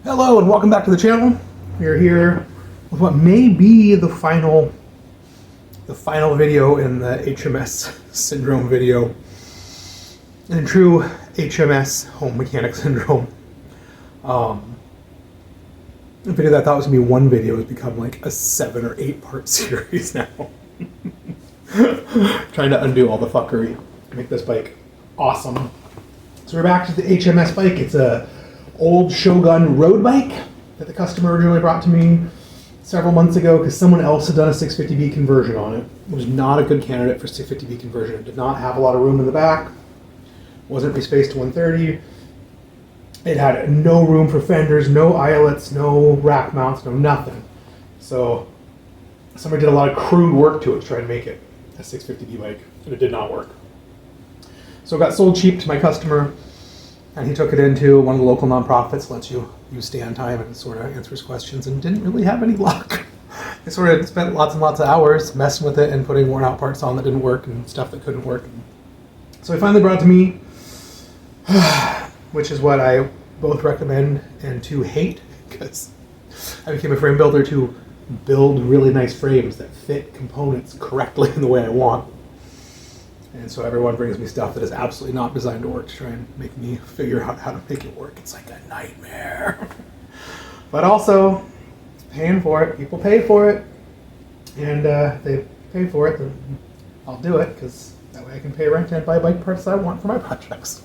Hello and welcome back to the channel. We are here with what may be the final video in the H.M.S. syndrome video. In true H.M.S. home mechanic syndrome. The video that I thought was gonna be one video has become like a 7 or 8 part series now. Trying to undo all the fuckery to make this bike awesome. So we're back to the H.M.S. bike. It's a old Shogun road bike that the customer originally brought to me several months ago because someone else had done a 650B conversion on it. It was not a good candidate for 650B conversion. It did not have a lot of room in the back. Wasn't respaced to 130. It had no room for fenders, no eyelets, no rack mounts, no nothing. So somebody did a lot of crude work to it to try and make it a 650B bike, and it did not work. So it got sold cheap to my customer, and he took it into one of the local nonprofits, lets you use stand time and sort of answers questions, and didn't really have any luck. They sort of spent lots and lots of hours messing with it and putting worn out parts on that didn't work and stuff that couldn't work. So he finally brought it to me, which is what I both recommend and to hate, because I became a frame builder to build really nice frames that fit components correctly in the way I want. And so everyone brings me stuff that is absolutely not designed to work to try and make me figure out how to make it work. It's like a nightmare. But also, paying for it. People pay for it. And if they pay for it, then I'll do it, because that way I can pay rent and buy bike parts that I want for my projects.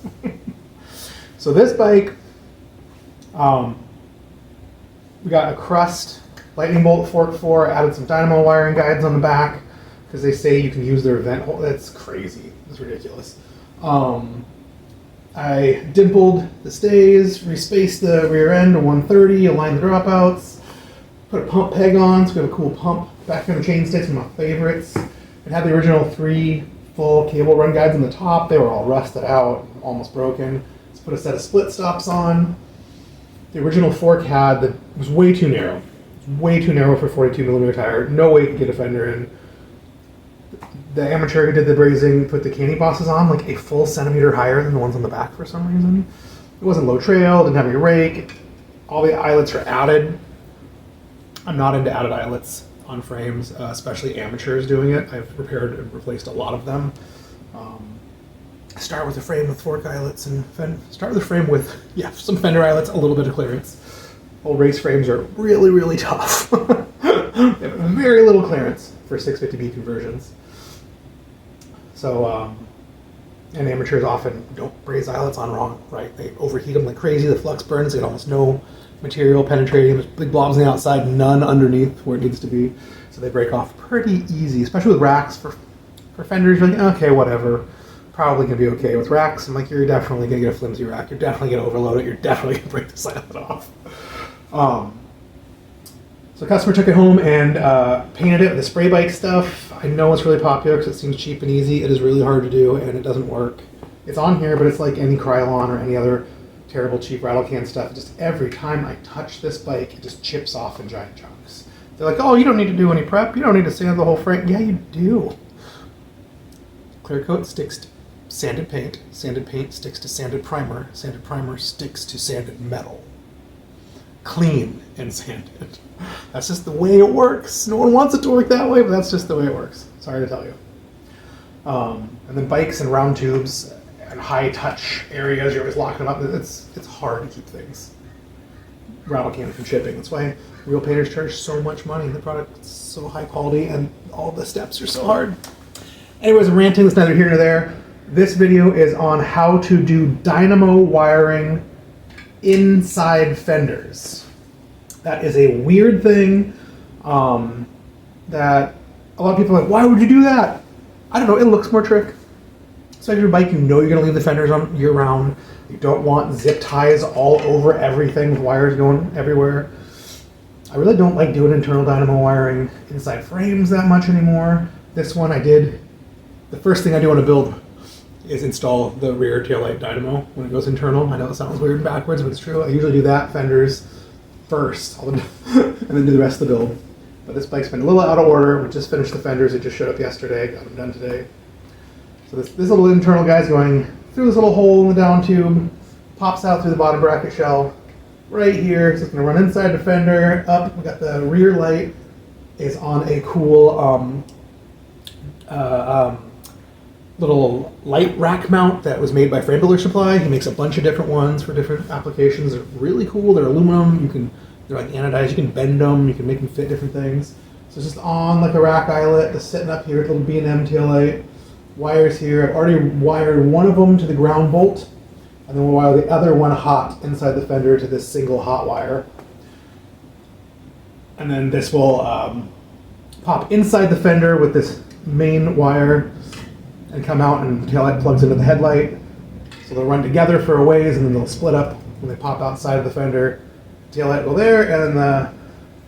So this bike, we got a crust lightning bolt fork for, added some Dynamo wiring guides on the back, because they say you can use their vent hole. That's crazy. That's ridiculous. I dimpled the stays, respaced the rear end to 130, aligned the dropouts, put a pump peg on, so we have a cool pump back in the chain sticks, one of my favorites. It had the original 3 full cable run guides on the top. They were all rusted out, almost broken. Let's put a set of split stops on. The original fork was way too narrow. It was way too narrow for a 42mm tire. No way you could get a fender in. The amateur who did the brazing put the candy bosses on like a full centimeter higher than the ones on the back for some reason. It wasn't low trail, didn't have any rake. All the eyelets are added. I'm not into added eyelets on frames, especially amateurs doing it. I've repaired and replaced a lot of them. Start with a frame with fork eyelets and start with a frame with some fender eyelets, a little bit of clearance. Old race frames are really, really tough. They have very little clearance for 650B conversions. So, and amateurs often don't braze eyelets on wrong, right? They overheat them like crazy, the flux burns, they get almost no material penetrating, there's big blobs on the outside, none underneath where it needs to be. So they break off pretty easy, especially with racks. For fenders, you're like, okay, whatever, probably gonna be okay. With racks, I'm like, you're definitely gonna get a flimsy rack, you're definitely gonna overload it, you're definitely gonna break this eyelet off. So the customer took it home and painted it with the spray bike stuff. I know it's really popular because it seems cheap and easy. It is really hard to do and it doesn't work. It's on here, but it's like any Krylon or any other terrible cheap rattle can stuff. Just every time I touch this bike, it just chips off in giant chunks. They're like, oh, you don't need to do any prep. You don't need to sand the whole frame. Yeah, you do. Clear coat sticks to sanded paint sticks to sanded primer sticks to sanded metal. Clean and sanded. That's just the way it works. No one wants it to work that way, but that's just the way it works. Sorry to tell you. And then bikes and round tubes and high touch areas, you're always locking them up. It's hard to keep things rattle can from shipping. That's why real painters charge so much money. The product's so high quality and all the steps are so hard. Anyways, I'm ranting. That's neither here nor there. This video is on how to do dynamo wiring inside fenders. That is a weird thing that a lot of people are like, why would you do that? I don't know, it looks more trick. So if you're a bike, you know you're gonna leave the fenders on year round. You don't want zip ties all over everything with wires going everywhere. I really don't like doing internal dynamo wiring inside frames that much anymore. This one I did, the first thing I do on a build is install the rear taillight dynamo when it goes internal. I know it sounds weird and backwards, but it's true. I usually do that, fenders first, and then do the rest of the build. But this bike's been a little out of order. We just finished the fenders. It just showed up yesterday. Got them done today. So this little internal guy's going through this little hole in the down tube, pops out through the bottom bracket shell, right here. So it's going to run inside the fender, up. We got the rear light is on a cool little light rack mount that was made by Fendler Supply. He makes a bunch of different ones for different applications. They're really cool. They're aluminum. They're like anodized. You can bend them. You can make them fit different things. So it's just on like a rack eyelet, just sitting up here with a little B&M tail light. Wires here. I've already wired one of them to the ground bolt, and then we'll wire the other one hot inside the fender to this single hot wire. And then this will pop inside the fender with this main wire and come out, and the taillight plugs into the headlight. So they'll run together for a ways, and then they'll split up when they pop outside of the fender. Taillight will there, and then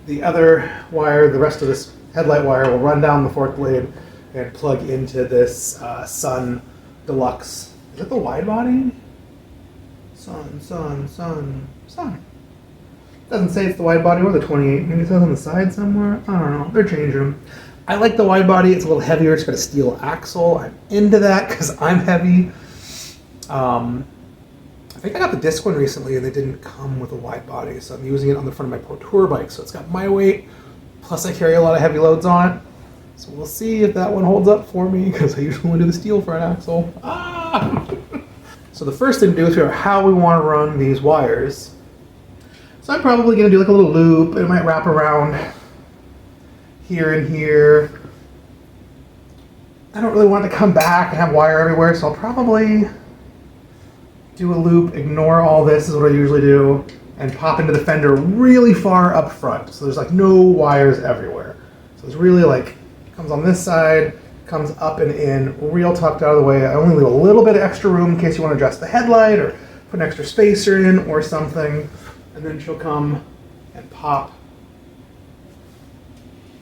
the other wire, the rest of this headlight wire, will run down the fork blade and plug into this Sun Deluxe. Is it the wide body? Sun. Doesn't say it's the wide body or the 28. Maybe it says on the side somewhere. I don't know. They're changing them. I like the wide body. It's a little heavier. It's got a steel axle. I'm into that because I'm heavy. I think I got the disc one recently and they didn't come with a wide body, so I'm using it on the front of my Pro Tour bike. So it's got my weight, plus I carry a lot of heavy loads on it. So we'll see if that one holds up for me because I usually only do the steel front axle. So the first thing to do is figure out how we want to run these wires. So I'm probably going to do like a little loop. It might wrap around here and here. I don't really want it to come back and have wire everywhere, so I'll probably do a loop, ignore all this is what I usually do, and pop into the fender really far up front. So there's like no wires everywhere. So it's really like, comes on this side, comes up and in, real tucked out of the way. I only leave a little bit of extra room in case you want to adjust the headlight or put an extra spacer in or something. And then she'll come and pop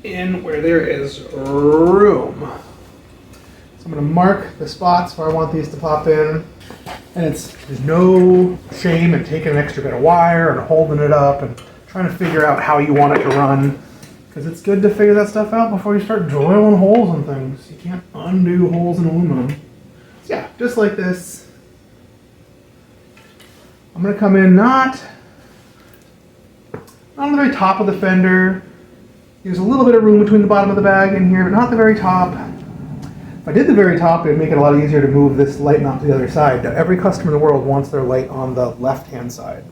in where there is room. So I'm going to mark the spots where I want these to pop in. And there's no shame in taking an extra bit of wire and holding it up and trying to figure out how you want it to run. Because it's good to figure that stuff out before you start drilling holes in things. You can't undo holes in aluminum. So yeah, just like this. I'm going to come in not on the very top of the fender. There's a little bit of room between the bottom of the bag in here, but not the very top. If I did the very top, it would make it a lot easier to move this light mount to the other side. Now, every customer in the world wants their light on the left-hand side.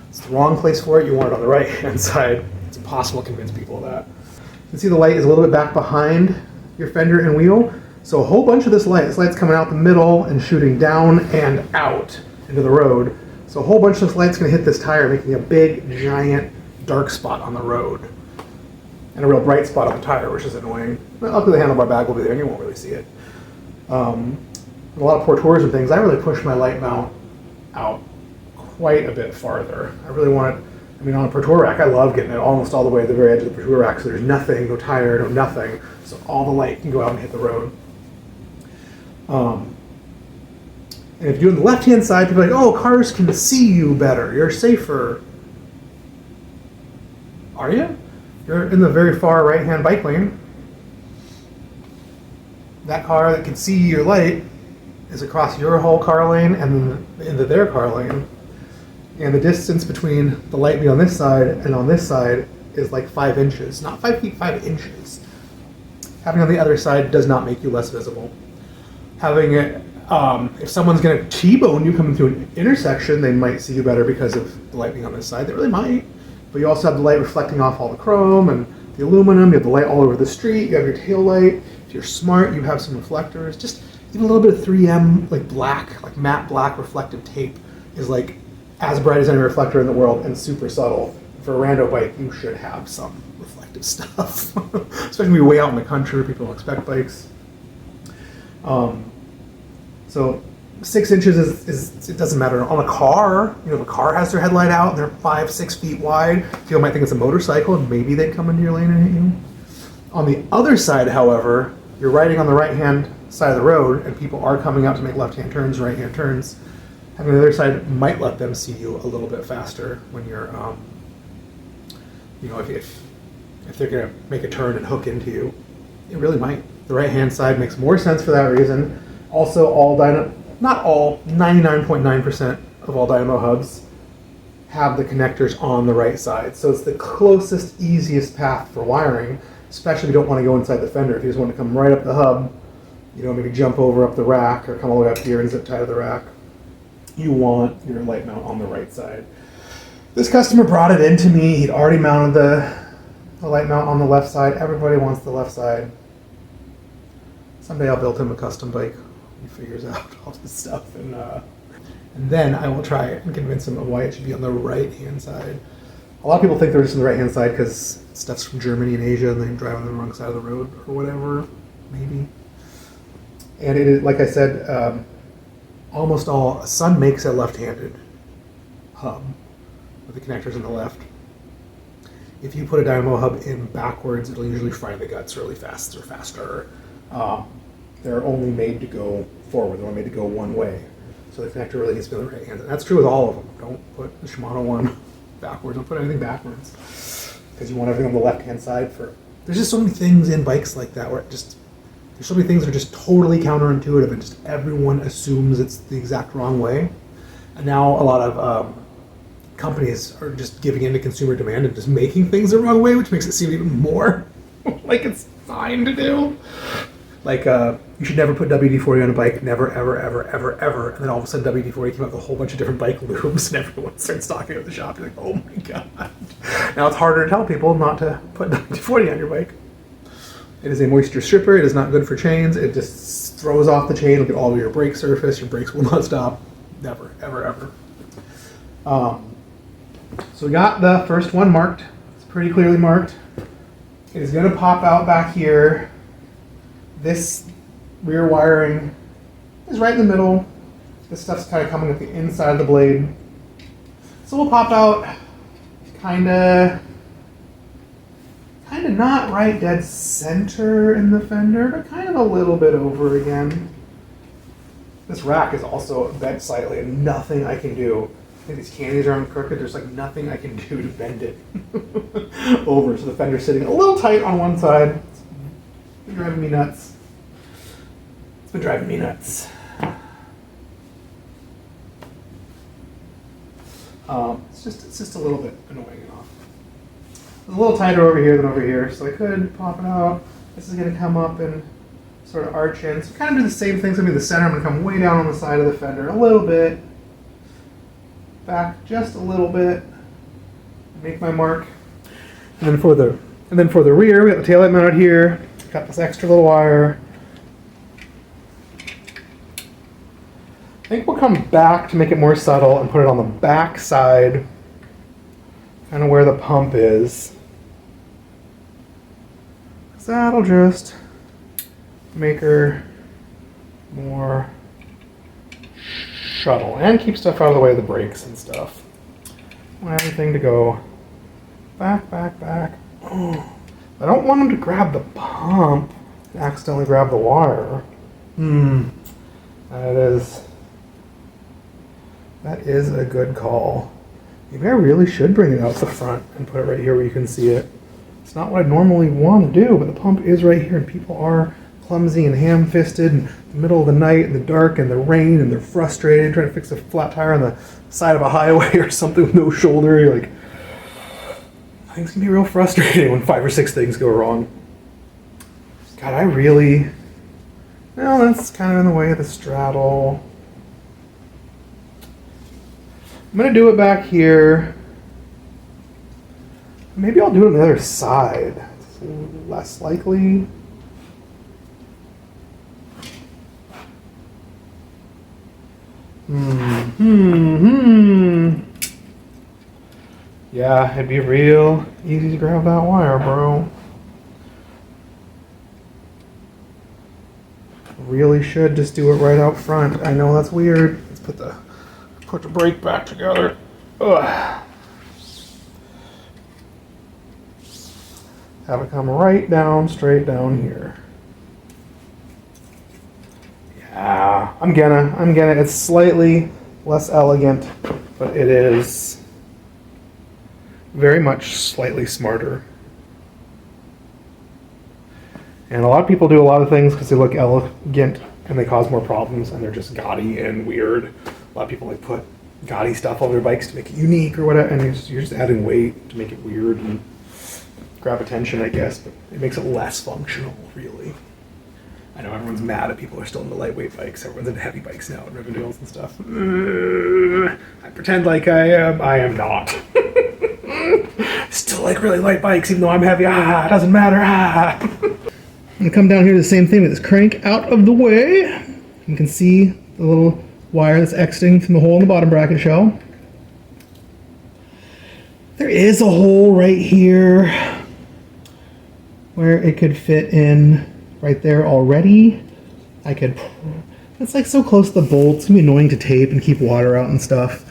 It's the wrong place for it. You want it on the right-hand side. It's impossible to convince people of that. You can see the light is a little bit back behind your fender and wheel. So a whole bunch of this light's coming out the middle and shooting down and out into the road. So a whole bunch of this light's going to hit this tire, making a big, giant, dark spot on the road. And a real bright spot on the tire, which is annoying. But luckily the handlebar bag will be there and you won't really see it. A lot of Pro Tours and things, I really push my light mount out quite a bit farther. I really want it, on a Pro Tour rack, I love getting it almost all the way to the very edge of the Pro Tour rack, so there's nothing, no tire, no nothing, so all the light can go out and hit the road. And if you're doing the left-hand side, people are like, oh, cars can see you better, you're safer. Are you? You're in the very far right-hand bike lane. That car that can see your light is across your whole car lane and into their car lane. And the distance between the light being on this side and on this side is like 5 inches. Not 5 feet, 5 inches. Having it on the other side does not make you less visible. Having it, if someone's going to T-bone you coming through an intersection, they might see you better because of the light being on this side. They really might. But you also have the light reflecting off all the chrome and the aluminum. You have the light all over the street. You have your tail light. If you're smart, you have some reflectors. Just even a little bit of 3M, like black, like matte black reflective tape is like as bright as any reflector in the world and super subtle. For a rando bike, you should have some reflective stuff. Especially when you're way out in the country where people don't expect bikes. So 6 inches is it doesn't matter. On a car, if a car has their headlight out and they're 5-6 feet wide, people might think it's a motorcycle and maybe they'd come into your lane and hit you. On the other side, however, you're riding on the right-hand side of the road and people are coming out to make left-hand turns, right-hand turns. Having the other side might let them see you a little bit faster when you're, if they're going to make a turn and hook into you. It really might. The right-hand side makes more sense for that reason. Also, all Dynamo, not all, 99.9% of all Dynamo hubs have the connectors on the right side. So it's the closest, easiest path for wiring, especially if you don't want to go inside the fender. If you just want to come right up the hub, you know, maybe jump over up the rack or come all the way up here and zip tie to the rack, you want your light mount on the right side. This customer brought it in to me. He'd already mounted the light mount on the left side. Everybody wants the left side. Someday I'll build him a custom bike. He figures out all this stuff, and then I will try it and convince him of why it should be on the right-hand side. A lot of people think they're just on the right-hand side because stuff's from Germany and Asia and they drive on the wrong side of the road or whatever, maybe. And it is, like I said, almost all, Sun makes a left-handed hub with the connectors on the left. If you put a Dynamo hub in backwards, it'll usually fry the guts really fast or faster. They're only made to go forward. They're only made to go one way. So the connector really needs to be on the right hand. And that's true with all of them. Don't put the Shimano one backwards. Don't put anything backwards. Because you want everything on the left-hand side for... There's just so many things in bikes like that where it just... There's so many things that are just totally counterintuitive and just everyone assumes it's the exact wrong way. And now a lot of companies are just giving in to consumer demand and just making things the wrong way, which makes it seem even more like it's fine to do. Like, you should never put WD-40 on a bike, never, ever, ever, ever, ever. And then all of a sudden WD-40 came out with a whole bunch of different bike lubes and everyone starts stocking at the shop. You're like, oh my God. Now it's harder to tell people not to put WD-40 on your bike. It is a moisture stripper. It is not good for chains. It just throws off the chain. Look at all of your brake surface. Your brakes will not stop. Never, ever, ever. So we got the first one marked. It's pretty clearly marked. It is going to pop out back here. This rear wiring is right in the middle. This stuff's kind of coming at the inside of the blade. So we'll pop out kind of not right dead center in the fender, but kind of a little bit over again. This rack is also bent slightly and nothing I can do. I think these candies are on crooked. There's like nothing I can do to bend it over. So the fender's sitting a little tight on one side. It's been driving me nuts. It's been driving me nuts. It's just a little bit annoying enough. It's a little tighter over here than over here, so I could pop it out. This is going to come up and sort of arch in. So kind of do the same thing. So maybe the center, I'm going to come way down on the side of the fender a little bit. Back just a little bit. Make my mark. And then for the rear, we got the taillight mounted here. Got this extra little wire. I think we'll come back to make it more subtle and put it on the back side, kind of where the pump is. So that'll just make her more shuttle and keep stuff out of the way of the brakes and stuff. I want everything to go back, back, back. Oh, I don't want them to grab the pump and accidentally grab the wire. That is a good call. Maybe I really should bring it out the front and put it right here where you can see it. It's not what I normally want to do, but the pump is right here and people are clumsy and ham-fisted in the middle of the night in the dark and the rain and they're frustrated trying to fix a flat tire on the side of a highway or something with no shoulder. You're like, things can be real frustrating when 5 or 6 things go wrong. God, well, that's kind of in the way of the straddle. I'm going to do it back here. Maybe I'll do it on the other side. It's less likely. Yeah, it'd be real easy to grab that wire, bro. Really should just do it right out front. I know that's weird. Let's put the brake back together. Ugh. Have it come right down, straight down here. Yeah, I'm gonna. It's slightly less elegant, but it is very much slightly smarter. And a lot of people do a lot of things because they look elegant and they cause more problems and they're just gaudy and weird. A lot of people like put gaudy stuff all over their bikes to make it unique or whatever, and you're just adding weight to make it weird and grab attention, I guess, but it makes it less functional, really. I know everyone's mad at people who are still into lightweight bikes. Everyone's into heavy bikes now and Rivendales and stuff. I pretend like I am. I am not. Still like really light bikes, even though I'm heavy. It doesn't matter. I'm gonna come down here to the same thing with this crank out of the way. You can see the little wire that's exiting from the hole in the bottom bracket shell. There is a hole right here where it could fit in right there already. It's like so close to the bolt. It's gonna be annoying to tape and keep water out and stuff.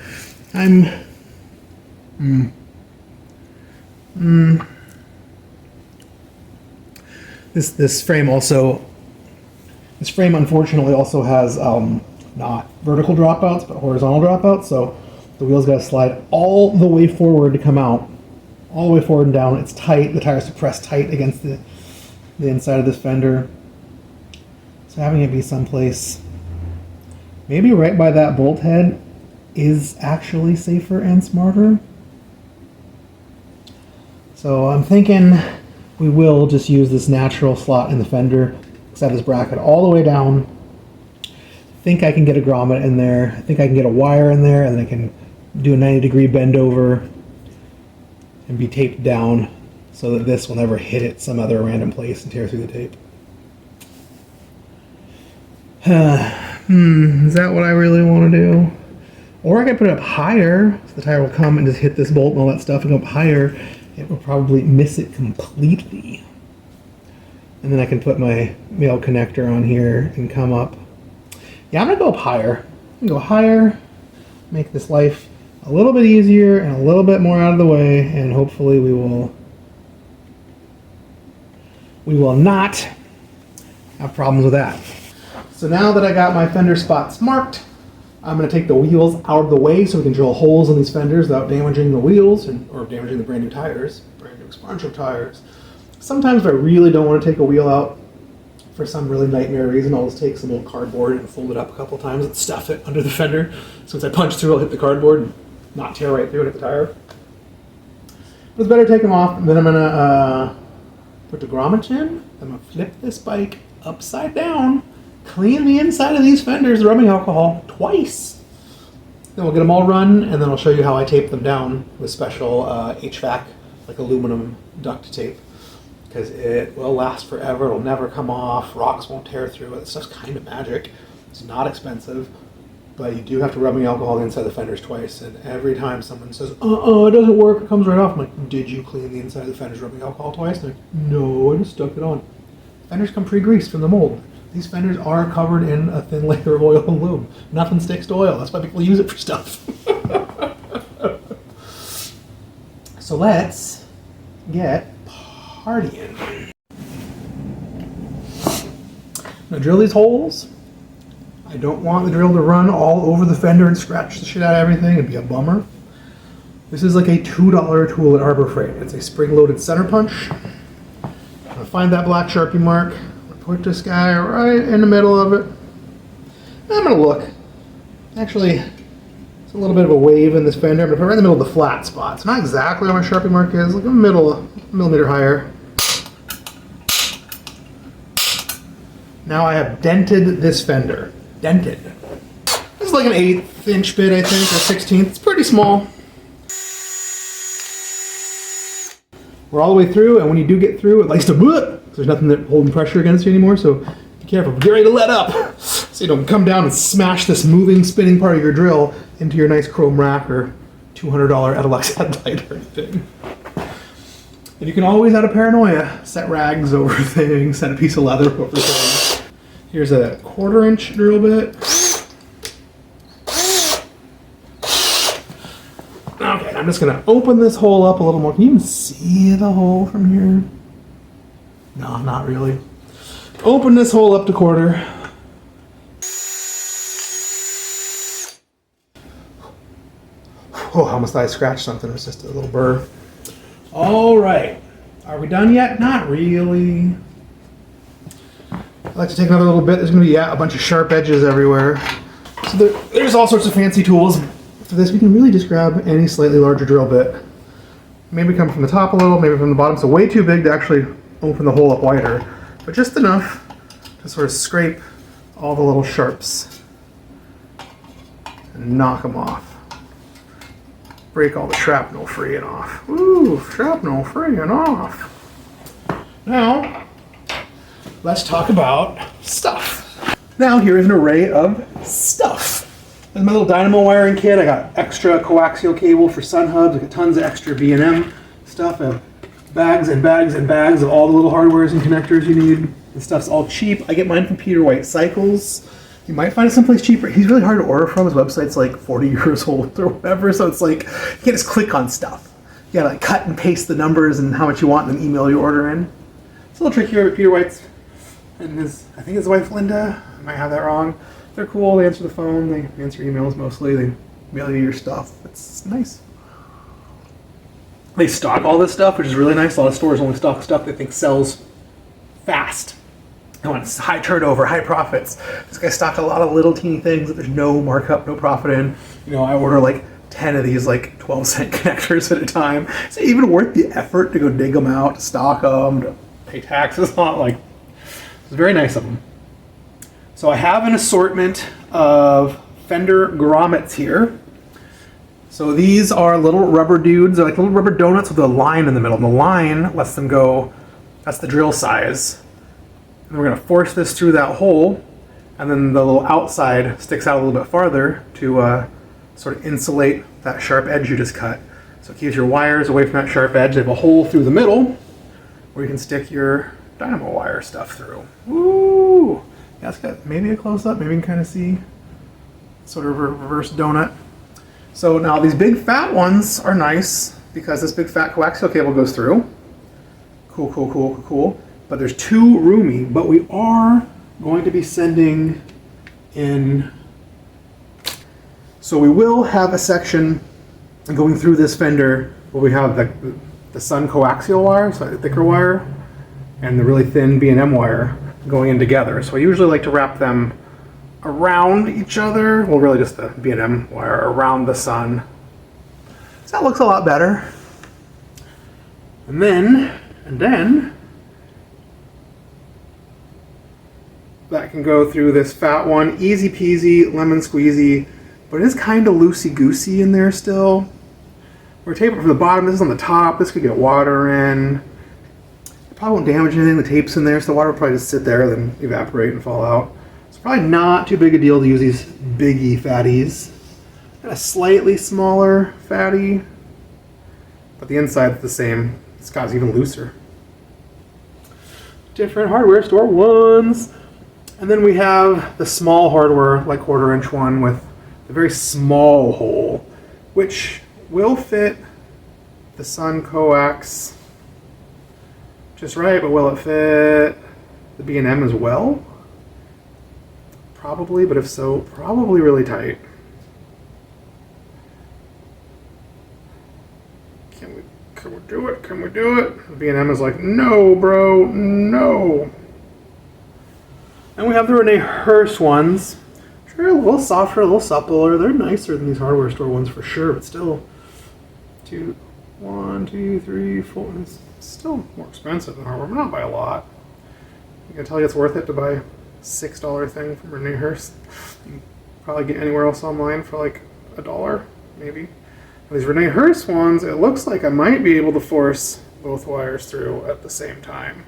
This frame unfortunately also has not vertical dropouts but horizontal dropouts, so the wheel's got to slide all the way forward to come out, all the way forward and down. It's tight. The tires are pressed tight against the inside of this fender, so having it be someplace maybe right by that bolt head is actually safer and smarter. So I'm thinking we will just use this natural slot in the fender, set this bracket all the way down. I think I can get a grommet in there. I think I can get a wire in there, and then I can do a 90-degree bend over and be taped down so that this will never hit it some other random place and tear through the tape. Is that what I really want to do? Or I can put it up higher, so the tire will come and just hit this bolt and all that stuff and go up higher. It will probably miss it completely. And then I can put my male connector on here and come up. Yeah, I'm gonna go up higher. I'm gonna go higher, make this life a little bit easier and a little bit more out of the way, and hopefully we will not have problems with that. So now that I got my fender spots marked, I'm going to take the wheels out of the way so we can drill holes in these fenders without damaging the wheels or damaging the brand new tires, brand new expansion tires. Sometimes if I really don't want to take a wheel out for some really nightmare reason, I'll just take some old cardboard and fold it up a couple of times and stuff it under the fender. So once I punch through, I'll hit the cardboard and not tear right through and hit the tire. But it's better to take them off, and then I'm going to put the grommet in. I'm going to flip this bike upside down, clean the inside of these fenders, rubbing alcohol, twice. Then we'll get them all run, and then I'll show you how I tape them down with special HVAC, like aluminum duct tape, because it will last forever. It'll never come off. Rocks won't tear through it. It's just kind of magic. It's not expensive, but you do have to rub alcohol inside the fenders twice. And every time someone says, it doesn't work, it comes right off, I'm like, did you clean the inside of the fenders rubbing alcohol twice? And they're like, no, I just stuck it on. Fenders come pre-greased from the mold. These fenders are covered in a thin layer of oil and lube. Nothing sticks to oil. That's why people use it for stuff. So let's get partying. Now drill these holes. I don't want the drill to run all over the fender and scratch the shit out of everything. It'd be a bummer. This is like a $2 tool at Harbor Freight. It's a spring-loaded center punch. I'm gonna find that black Sharpie mark. Put this guy right in the middle of it. I'm gonna look. Actually, it's a little bit of a wave in this fender. I'm gonna put it right in the middle of the flat spot. It's not exactly where my Sharpie mark is, like a millimeter higher. Now I have dented this fender. Dented. This is like an 1/8 inch bit, I think, or 1/16. It's pretty small. We're all the way through, and when you do get through, it likes to there's nothing that holding pressure against you anymore, so be careful. Get ready to let up so you don't come down and smash this moving, spinning part of your drill into your nice chrome rack or $200 Edelux headlight or anything. And you can always, out of paranoia, set rags over things, set a piece of leather over things. Here's a 1/4 inch drill bit. Okay, I'm just gonna open this hole up a little more. Can you even see the hole from here? No, not really. Open this hole up to 1/4. Oh, I almost thought I scratched something. It was just a little burr. All right. Are we done yet? Not really. I'd like to take another little bit. There's going to be a bunch of sharp edges everywhere. So there's all sorts of fancy tools. For this, we can really just grab any slightly larger drill bit. Maybe come from the top a little, maybe from the bottom. So way too big to actually open the hole up wider, but just enough to sort of scrape all the little sharps and knock them off. Break all the shrapnel free and off. Ooh, shrapnel free and off. Now, let's talk about stuff. Now here is an array of stuff. There's my little Dynamo wiring kit. I got extra coaxial cable for sun hubs. I got tons of extra B&M stuff. I have bags and bags and bags of all the little hardwares and connectors you need. This stuff's all cheap. I get mine from Peter White Cycles. You might find it someplace cheaper. He's really hard to order from. His website's like 40 years old or whatever, so it's like you can't just click on stuff. You gotta like cut and paste the numbers and how much you want and then email your order in. It's a little trickier at Peter White's and I think his wife Linda, I might have that wrong. They're cool, they answer the phone, they answer emails mostly, they mail you your stuff. It's nice. They stock all this stuff, which is really nice. A lot of stores only stock stuff they think sells fast. They want high turnover, high profits. This guy stocked a lot of little teeny things that there's no markup, no profit in. You know, I order like 10 of these like 12-cent connectors at a time. Is it even worth the effort to go dig them out, to stock them, to pay taxes on? Like, it's very nice of them. So I have an assortment of fender grommets here. So these are little rubber dudes. They're like little rubber donuts with a line in the middle. And the line lets them go, that's the drill size. And we're going to force this through that hole, and then the little outside sticks out a little bit farther to sort of insulate that sharp edge you just cut. So it keeps your wires away from that sharp edge. They have a hole through the middle where you can stick your Dynamo wire stuff through. Woo! That's got maybe a close-up, maybe you can kind of see sort of a reverse donut. So now these big fat ones are nice because this big fat coaxial cable goes through. Cool, cool, cool, cool. But there's too roomy, but we are going to be sending in, so we will have a section going through this fender where we have the sun coaxial wire, so a thicker wire, and the really thin B&M wire going in together. So I usually like to wrap them around each other, well really just the B&M wire around the sun. So that looks a lot better. And then, that can go through this fat one, easy peasy, lemon squeezy, but it is kind of loosey-goosey in there still. We're taping it from the bottom, this is on the top, this could get water in. It probably won't damage anything, the tape's in there, so the water will probably just sit there, then evaporate and fall out. It's probably not too big a deal to use these biggie fatties. And a slightly smaller fatty, but the inside's the same. This guy's even looser. Different hardware store ones. And then we have the small hardware, like 1/4-inch one with the very small hole, which will fit the sun coax just right, but will it fit the B&M as well? Probably, but if so, probably really tight. Can we do it? Can we do it? The B&M is like, no, bro, no. And we have the Rene Herse ones. They're a little softer, a little suppler. They're nicer than these hardware store ones for sure, but still, 1, 2, 3, 4. It's still more expensive than hardware, but not by a lot. I can tell you it's worth it to buy a $6 thing from Rene Herse. You can probably get anywhere else online for like $1, maybe. These Rene Herse ones, it looks like I might be able to force both wires through at the same time.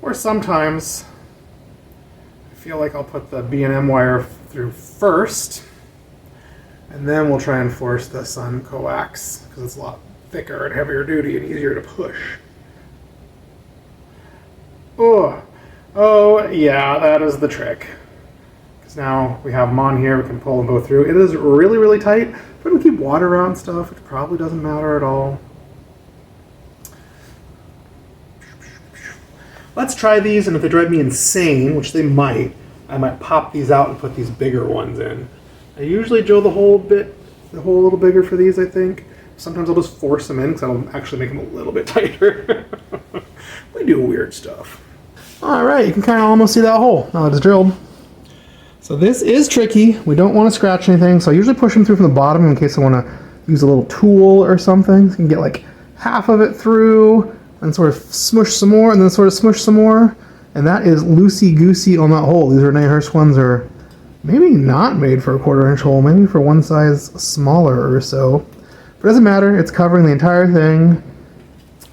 Or sometimes I feel like I'll put the B&M wire through first, and then we'll try and force the sun coax, because it's a lot thicker and heavier duty and easier to push. Oh yeah, that is the trick. Because now we have them on here, we can pull them both through. It is really, really tight, but we keep water around stuff, which probably doesn't matter at all. Let's try these, and if they drive me insane, which they might, I might pop these out and put these bigger ones in. I usually drill the hole a little bigger for these, I think. Sometimes I'll just force them in, because that'll actually make them a little bit tighter. We do weird stuff. All right, you can kind of almost see that hole now that it's drilled. So this is tricky. We don't want to scratch anything, so I usually push them through from the bottom in case I want to use a little tool or something. So you can get like half of it through, and sort of smush some more, and then sort of smush some more. And that is loosey-goosey on that hole. These Rene Hirsch ones are maybe not made for a 1/4 inch hole, maybe for one size smaller or so. But it doesn't matter, it's covering the entire thing.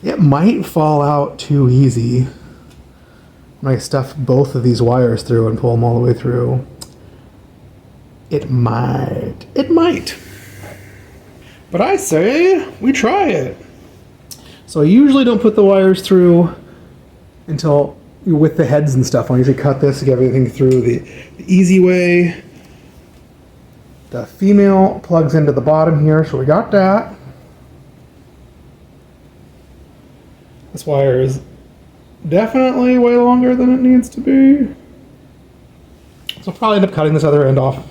It might fall out too easy when I stuff both of these wires through and pull them all the way through. It might. It might. But I say we try it. So I usually don't put the wires through until with the heads and stuff. I usually cut this to get everything through the easy way. The female plugs into the bottom here, so we got that. This wire is definitely way longer than it needs to be. So I'll probably end up cutting this other end off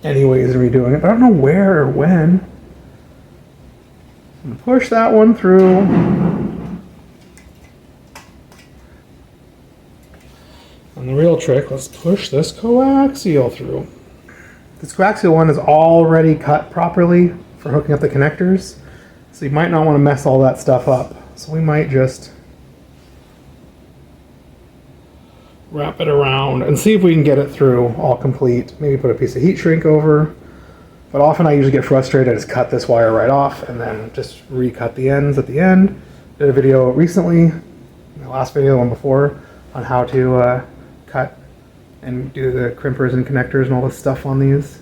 anyways and redoing it, but I don't know where or when. I'm gonna push that one through. And the real trick, let's push this coaxial through. This coaxial one is already cut properly for hooking up the connectors, so you might not want to mess all that stuff up. So we might just wrap it around and see if we can get it through all complete. Maybe put a piece of heat shrink over. But often I usually get frustrated, I just cut this wire right off and then just recut the ends at the end. Did a video recently, the last video, the one before, on how to cut and do the crimpers and connectors and all this stuff on these.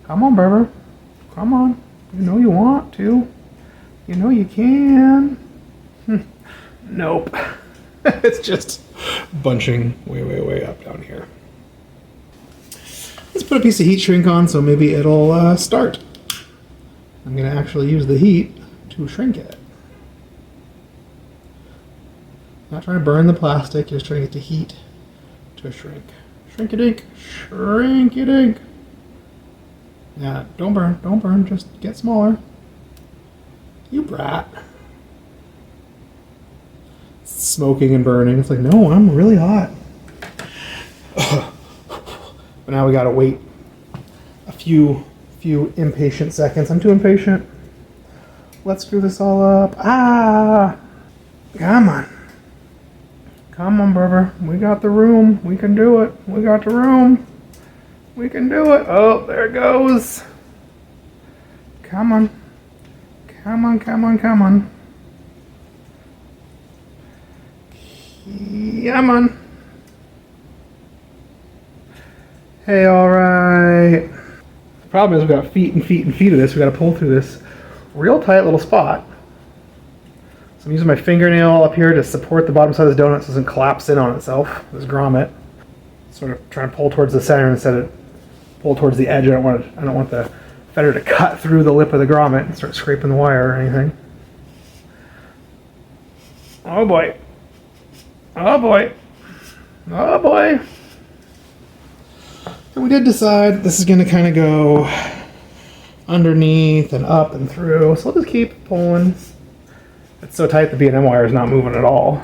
Come on, Berber. Come on. You know you want to. You know you can. Nope. It's just bunching way, way, way up down here. Let's put a piece of heat shrink on so maybe it'll start. I'm going to actually use the heat to shrink it. Not trying to burn the plastic, just trying to get the heat to shrink. Shrink-a-dink, shrink-a-dink. Yeah, don't burn, just get smaller. You brat. Smoking and burning. It's like, no, I'm really hot. But now we gotta wait a few impatient seconds. I'm too impatient. Let's screw this all up. Ah! Come on. Come on, Berber. We got the room. We can do it. We got the room. We can do it. Oh, there it goes. Come on. Come on, come on, come on. Come on. Hey, alright. The problem is we've got feet and feet and feet of this. We've got to pull through this real tight little spot. So I'm using my fingernail up here to support the bottom side of this donut so it doesn't collapse in on itself, this grommet. Sort of trying to pull towards the center instead of pull towards the edge. I don't want the fender to cut through the lip of the grommet and start scraping the wire or anything. Oh boy. Oh boy. Oh boy. And we did decide this is going to kind of go underneath and up and through. So we'll just keep pulling. It's so tight the B&M wire is not moving at all.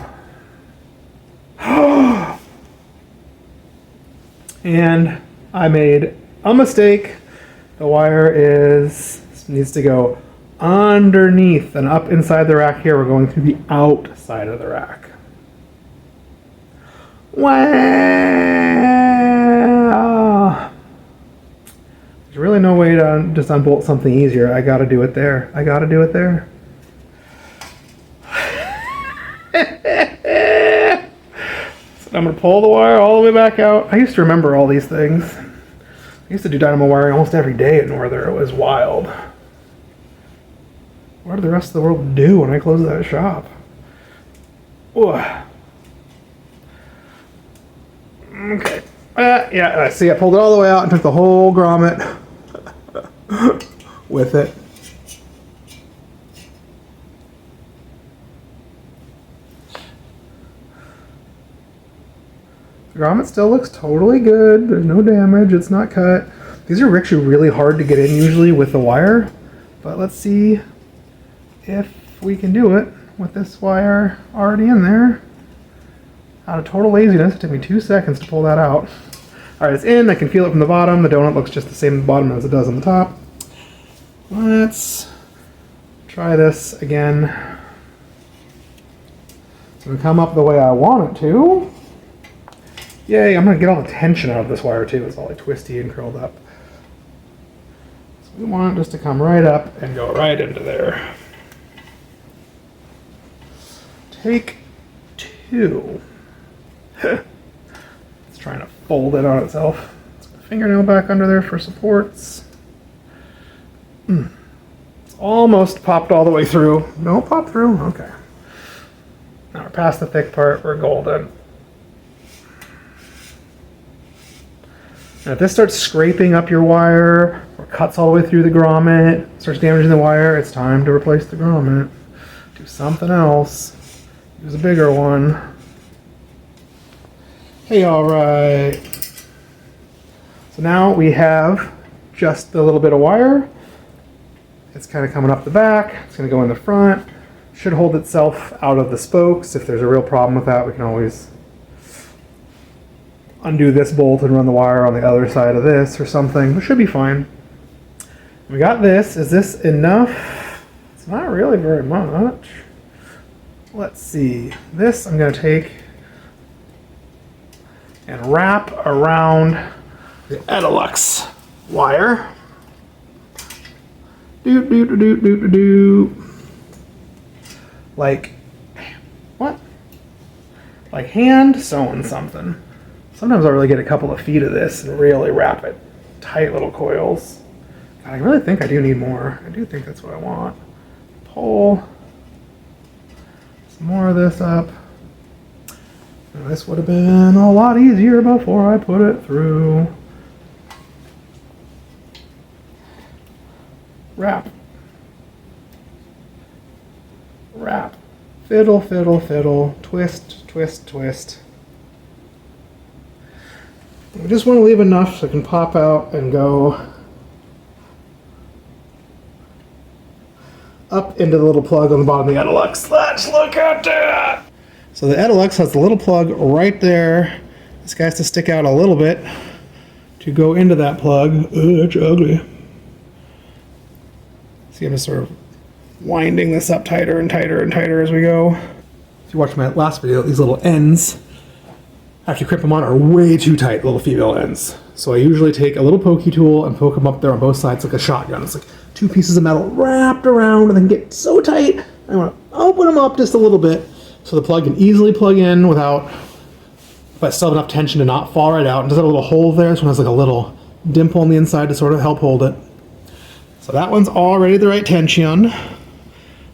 And I made a mistake. The wire needs to go underneath and up inside the rack here. We're going through the outside of the rack. Wow. There's really no way to just unbolt something easier. I gotta do it there. I gotta do it there. So I'm gonna pull the wire all the way back out. I used to remember all these things. I used to do dynamo wiring almost every day at Northern. It was wild. What did the rest of the world do when I closed that shop? Ooh. Okay. Yeah, I see I pulled it all the way out and took the whole grommet with it. The grommet still looks totally good. There's no damage. It's not cut. These are actually really hard to get in usually with the wire, but let's see if we can do it with this wire already in there. Out of total laziness, it took me 2 seconds to pull that out. All right, it's in. I can feel it from the bottom. The donut looks just the same at the bottom as it does on the top. Let's try this again. It's going to come up the way I want it to. Yay, I'm going to get all the tension out of this wire too. It's all like twisty and curled up. So we want it just to come right up and go right into there. Take 2. It's trying to fold it on itself. Let's put the fingernail back under there for supports. It's almost popped all the way through. No, pop through. Okay. Now we're past the thick part. We're golden. Now if this starts scraping up your wire or cuts all the way through the grommet, starts damaging the wire, it's time to replace the grommet. Do something else. Use a bigger one. Hey, all right. So now we have just a little bit of wire. It's kind of coming up the back. It's going to go in the front. Should hold itself out of the spokes. If there's a real problem with that, we can always undo this bolt and run the wire on the other side of this or something. It should be fine. We got this. Is this enough? It's not really very much. Let's see. This I'm going to take and wrap around the Edelux wire. Doot, doot, doot, doot, doot, doot. Like, what? Like hand sewing something. Sometimes I really get a couple of feet of this and really wrap it. Tight little coils. God, I really think I do need more. I do think that's what I want. Pull some more of this up. Now, this would have been a lot easier before I put it through. Wrap. Wrap. Fiddle, fiddle, fiddle. Twist, twist, twist. I just want to leave enough so it can pop out and go up into the little plug on the bottom of the Edelux. Let's look at that! So the Edelux has the little plug right there. This guy has to stick out a little bit to go into that plug. Ooh, that's ugly. See, I'm just sort of winding this up tighter and tighter and tighter as we go. If you watched my last video, these little ends, after you crimp them on, are way too tight, little female ends. So I usually take a little pokey tool and poke them up there on both sides like a shotgun. It's like 2 pieces of metal wrapped around and then get so tight. I want to open them up just a little bit so the plug can easily plug in without, but still have enough tension to not fall right out. And does have a little hole there, so it has like a little dimple on the inside to sort of help hold it. So that one's already the right tension.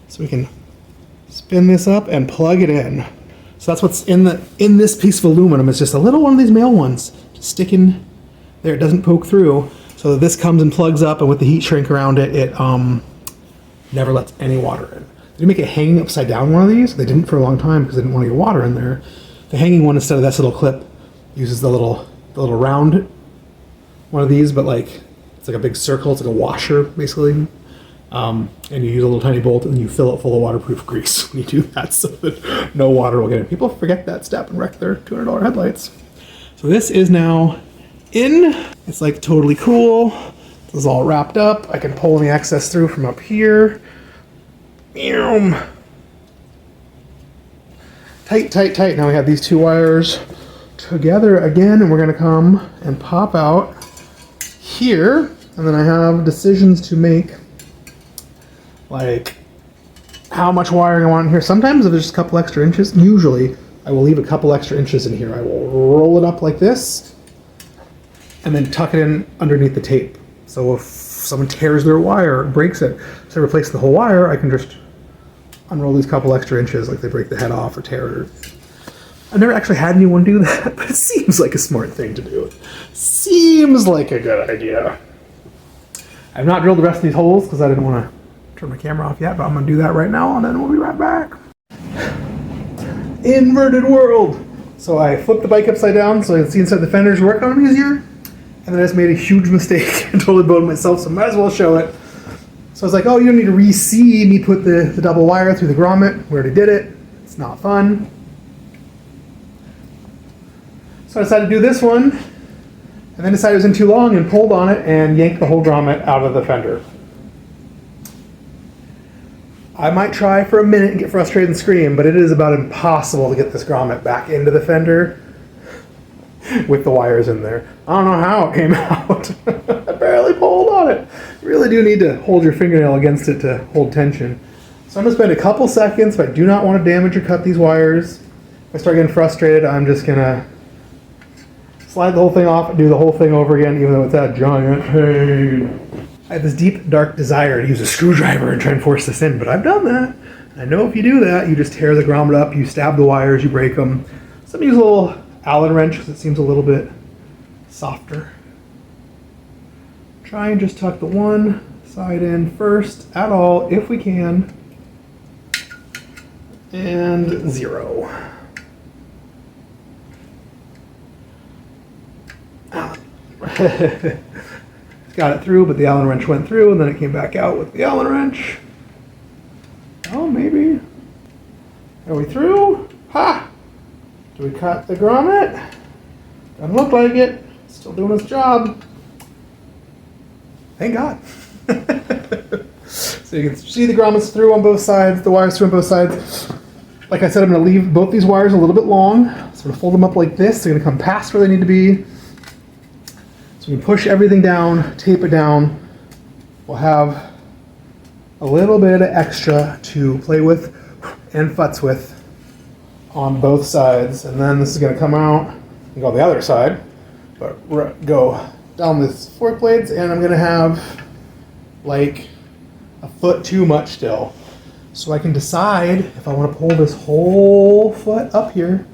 So we can spin this up and plug it in. So that's what's in this piece of aluminum. It's just a little one of these male ones. Just stick in there, it doesn't poke through. So that this comes and plugs up, and with the heat shrink around it, it never lets any water in. They make it hanging upside down one of these. They didn't for a long time because they didn't want to get water in there. The hanging one, instead of this little clip, uses the little round one of these, but like it's like a big circle. It's like a washer basically, and you use a little tiny bolt and you fill it full of waterproof grease when you do that, so that no water will get in. People forget that step and wreck their $200 headlights. So this is now in. It's like totally cool. This is all wrapped up. I can pull any excess through from up here. Tight, tight, tight. Now we have these 2 wires together again, and we're going to come and pop out here. And then I have decisions to make, like how much wiring I want in here. Sometimes if there's just a couple extra inches, usually I will leave a couple extra inches in here. I will roll it up like this and then tuck it in underneath the tape. So if someone tears their wire or breaks it, instead of replacing the whole wire, I can just unroll these couple extra inches, like they break the head off or tear it. I've never actually had anyone do that, but it seems like a smart thing to do. Seems like a good idea. I've not drilled the rest of these holes because I didn't want to turn my camera off yet, but I'm going to do that right now, and then we'll be right back. Inverted world! So I flipped the bike upside down so I can see inside the fenders, work on them easier. And then I just made a huge mistake and totally blowed myself, so might as well show it. So I was like, oh, you don't need to re-see me put the double wire through the grommet. We already did it. It's not fun. So I decided to do this one. and then decided it was in too long and pulled on it and yanked the whole grommet out of the fender. I might try for a minute and get frustrated and scream, but it is about impossible to get this grommet back into the fender with the wires in there. I don't know how it came out. I barely pulled on it. You really do need to hold your fingernail against it to hold tension. So I'm going to spend a couple seconds, but I do not want to damage or cut these wires. If I start getting frustrated, I'm just going to slide the whole thing off and do the whole thing over again, even though it's that giant pain. I have this deep, dark desire to use a screwdriver and try and force this in, but I've done that. I know if you do that, you just tear the grommet up, you stab the wires, you break them. So I'm going to use a little Allen wrench because it seems a little bit softer. Try and just tuck the one side in first at all, if we can. And 0. Got it through, but the Allen wrench went through, and then it came back out with the Allen wrench. Oh, maybe. Are we through? Ha! Do we cut the grommet? Doesn't look like it. Still doing its job. Thank God. So you can see the grommets through on both sides, the wires through on both sides. Like I said, I'm going to leave both these wires a little bit long. So I'm going to fold them up like this. They're going to come past where they need to be. So we push everything down, tape it down. We'll have a little bit of extra to play with and futz with on both sides. And then this is going to come out and go on the other side. But go down these fork blades, and I'm going to have like a foot too much still. So I can decide if I want to pull this whole foot up here,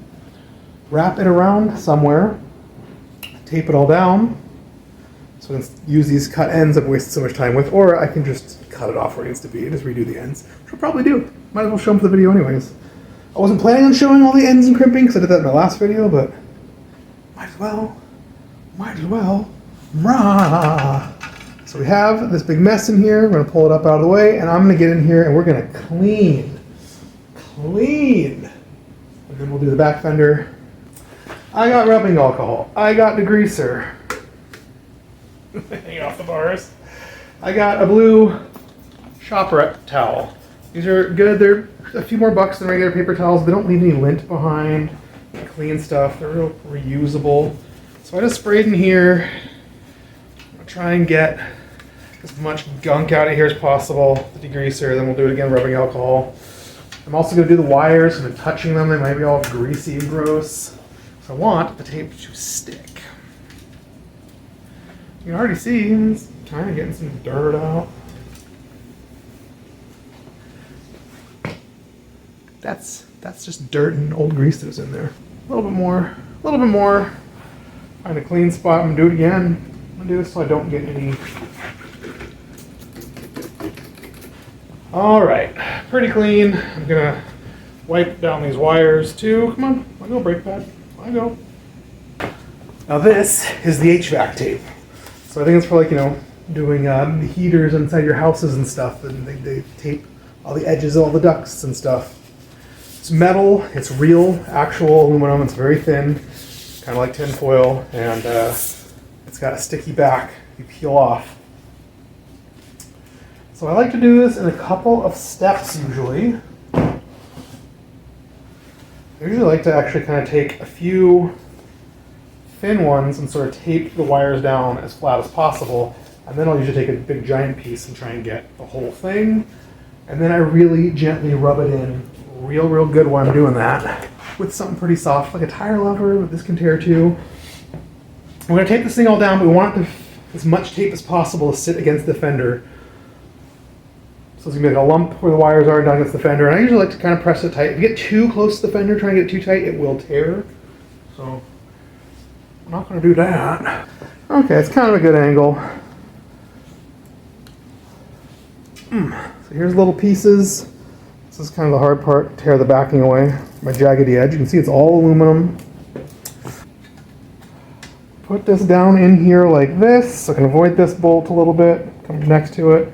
wrap it around somewhere, tape it all down. So I can use these cut ends I've wasted so much time with, or I can just cut it off where it needs to be and just redo the ends, which I'll probably do. Might as well show them for the video anyways. I wasn't planning on showing all the ends and crimping because I did that in my last video, but might as well. Might as well. Rah! So we have this big mess in here. We're going to pull it up out of the way, and I'm going to get in here and we're going to clean. And then we'll do the back fender. I got rubbing alcohol. I got degreaser. Hanging off the bars. I got a blue shopper towel. These are good. They're a few more bucks than regular paper towels. They don't leave any lint behind. They clean stuff. They're real reusable. So I just sprayed in here. I'm going to try and get as much gunk out of here as possible. The degreaser, then we'll do it again, rubbing alcohol. I'm also going to do the wires. I've been touching them. They might be all greasy and gross. So I want the tape to stick. You can already see it's kind of getting some dirt out. That's just dirt and old grease that was in there. A little bit more. Find a clean spot and do it again. I'm gonna do this so I don't get any. All right, pretty clean. I'm gonna wipe down these wires too. Come on, I go brake pad. I go. Now this is the HVAC tape. So I think it's for doing the heaters inside your houses and stuff. And they tape all the edges of all the ducts and stuff. It's metal. It's real, actual aluminum. It's very thin, kind of like tin foil, and it's got a sticky back you peel off. So I like to do this in a couple of steps usually. I usually like to actually kind of take a few thin ones and sort of tape the wires down as flat as possible, and then I'll usually take a big giant piece and try and get the whole thing, and then I really gently rub it in real good while I'm doing that with something pretty soft like a tire lever, but this can tear too. We're going to tape this thing all down, but we want as much tape as possible to sit against the fender. So it's going to be like a lump where the wires are down against the fender, and I usually like to kind of press it tight. If you get too close to the fender, trying to get it too tight, it will tear. So I'm not going to do that. Okay, it's kind of a good angle. So here's little pieces. This is kind of the hard part, tear the backing away, my jaggedy edge. You can see it's all aluminum. Put this down in here like this, so I can avoid this bolt a little bit, come next to it.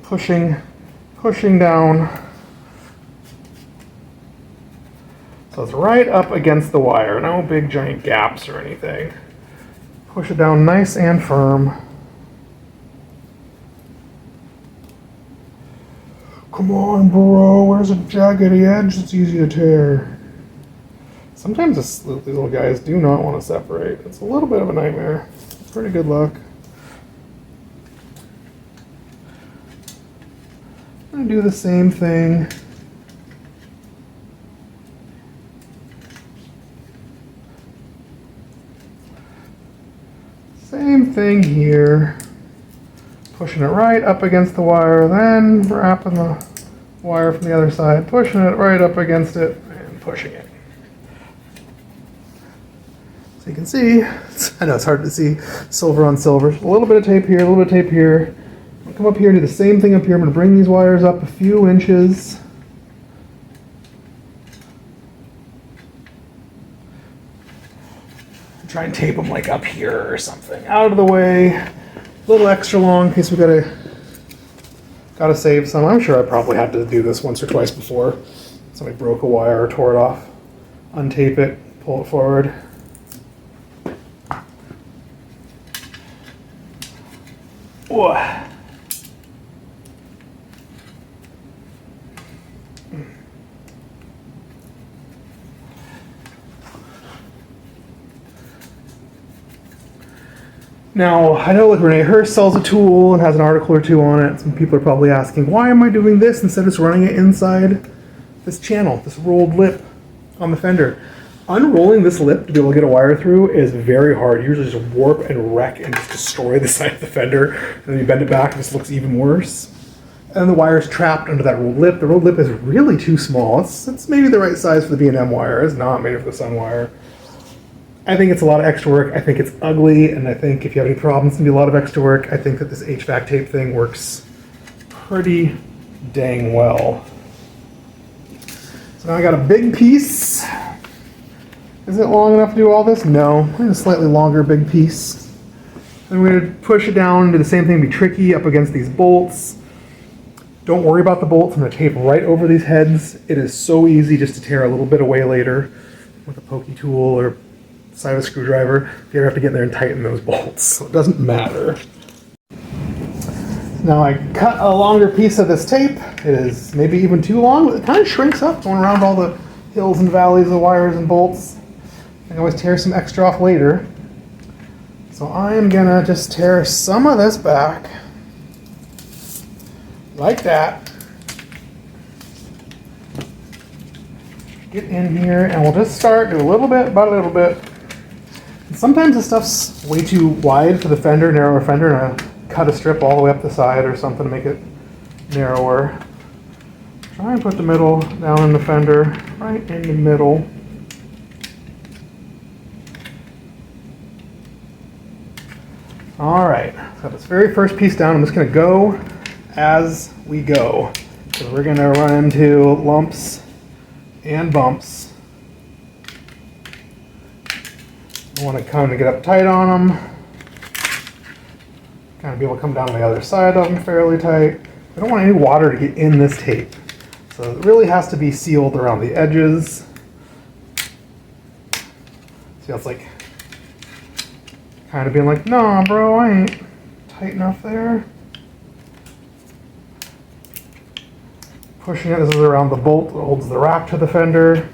Pushing down. So it's right up against the wire, no big giant gaps or anything. Push it down nice and firm. Come on, bro, where's a jaggedy edge that's easy to tear? Sometimes these little guys do not want to separate. It's a little bit of a nightmare. Pretty good luck. I'm gonna do the same thing. Same thing here. Pushing it right up against the wire, then wrapping the wire from the other side, pushing it right up against it, and pushing it. So you can see, I know it's hard to see silver on silver. A little bit of tape here, a little bit of tape here. I'll come up here and do the same thing up here. I'm going to bring these wires up a few inches. Try and tape them like up here or something. Out of the way. A little extra long in case we gotta save some. I'm sure I probably had to do this once or twice before. Somebody broke a wire or tore it off. Untape it, pull it forward. Whoa. Now, I know like Renee Hurst sells a tool and has an article or two on it. Some people are probably asking, why am I doing this instead of just running it inside this channel, this rolled lip on the fender? Unrolling this lip to be able to get a wire through is very hard. You usually just warp and wreck and just destroy the side of the fender. And then you bend it back and it just looks even worse. And the wire's trapped under that rolled lip. The rolled lip is really too small. It's maybe the right size for the B&M wire. It's not made for the Sun wire. I think it's a lot of extra work. I think it's ugly, and I think if you have any problems, it's gonna be a lot of extra work. I think that this HVAC tape thing works pretty dang well. So now I got a big piece. Is it long enough to do all this? No, I need a slightly longer big piece. And we're gonna push it down, do the same thing, be tricky up against these bolts. Don't worry about the bolts. I'm gonna tape right over these heads. It is so easy just to tear a little bit away later with a pokey tool or side of a screwdriver if you ever have to get in there and tighten those bolts. So it doesn't matter. Now I cut a longer piece of this tape. It is maybe even too long, but it kind of shrinks up going around all the hills and valleys of wires and bolts. I can always tear some extra off later. So I am gonna just tear some of this back like that. Get in here and we'll just start, do a little bit, about a little bit. Sometimes this stuff's way too wide for the fender, narrower fender, and I cut a strip all the way up the side or something to make it narrower. Try and put the middle down in the fender, right in the middle. All right, so this very first piece down, I'm just gonna go as we go. So we're gonna run into lumps and bumps. I want to kind of get up tight on them. Kind of be able to come down the other side of them fairly tight. I don't want any water to get in this tape. So it really has to be sealed around the edges. See how it's like kind of being like, nah bro, I ain't tight enough there. Pushing it, this is around the bolt that holds the rack to the fender.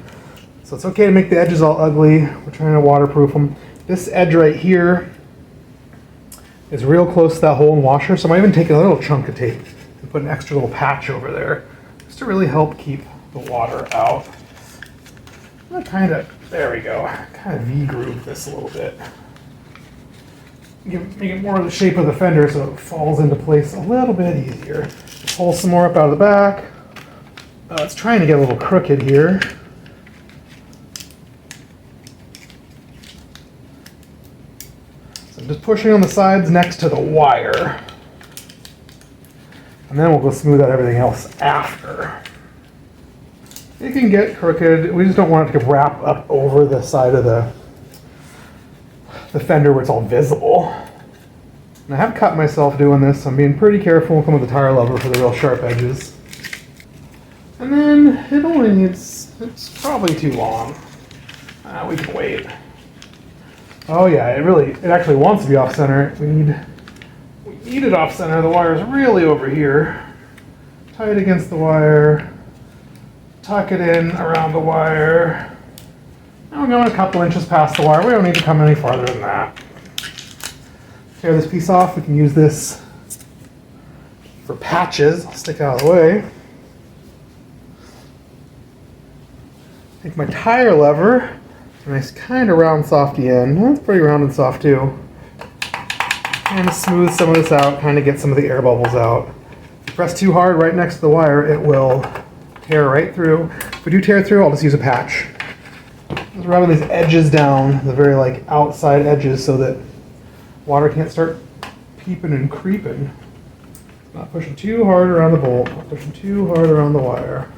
So it's okay to make the edges all ugly. We're trying to waterproof them. This edge right here is real close to that hole in washer, so I might even take a little chunk of tape and put an extra little patch over there just to really help keep the water out. I'm gonna there we go, kind of V-groove this a little bit. Make it more of the shape of the fender so it falls into place a little bit easier. Pull some more up out of the back. It's trying to get a little crooked here. So I'm just pushing on the sides next to the wire. And then we'll go smooth out everything else after. It can get crooked. We just don't want it to wrap up over the side of the fender where it's all visible. And I have cut myself doing this, so I'm being pretty careful. We'll come with the tire lever for the real sharp edges. And then it only needs It's probably too long. We can wait. Oh yeah, it actually wants to be off center. We need it off center. The wire is really over here. Tight against the wire. Tuck it in around the wire. And we're going a couple inches past the wire. We don't need to come any farther than that. Tear this piece off. We can use this for patches. I'll stick it out of the way. Take my tire lever. Nice kind of round softy end. That's pretty round and soft too. Kind of smooth some of this out, kind of get some of the air bubbles out. If you press too hard right next to the wire, it will tear right through. If we do tear through, I'll just use a patch. Just rubbing these edges down, the very like outside edges, so that water can't start peeping and creeping. Not pushing too hard around the bolt, not pushing too hard around the wire.